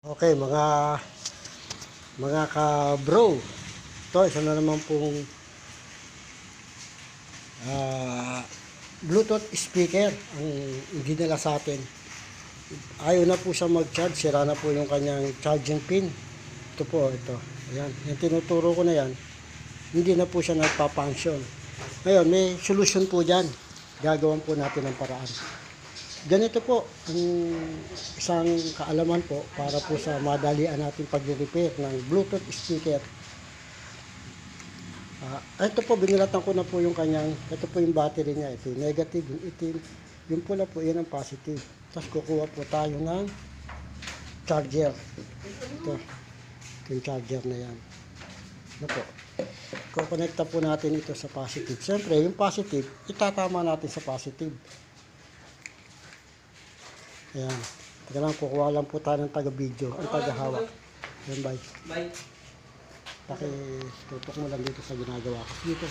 Okay, mga ka-bro. Ito, isa na naman pong Bluetooth speaker ang dinala sa atin. Ayaw na po siya mag-charge. Sira na po yung kanyang charging pin. Ito po, ito. Ayan, yung tinuturo ko na yan. Hindi na po siya nagpa-function. Ngayon, may solution po dyan. Gagawan po natin ng paraan. Ganito po ang isang kaalaman po para po sa madalian natin pag-repair ng Bluetooth speaker. Ito po, binilatan ko na po yung kanyang, ito po yung battery niya. Ito yung negative, yung itim, yung pula po, yan ang positive. Tapos kukuha po tayo ng charger. Ito yung charger na yan. Ano po? Kukonekta po natin ito sa positive. Siyempre, yung positive, itatama natin sa positive. Ayan. Teka lang, kukuha lang po tayo ng taga-video. Ang taga-hawak. Ayan, bye. Bye. Pakitutok mo lang dito sa ginagawa ko. Dito.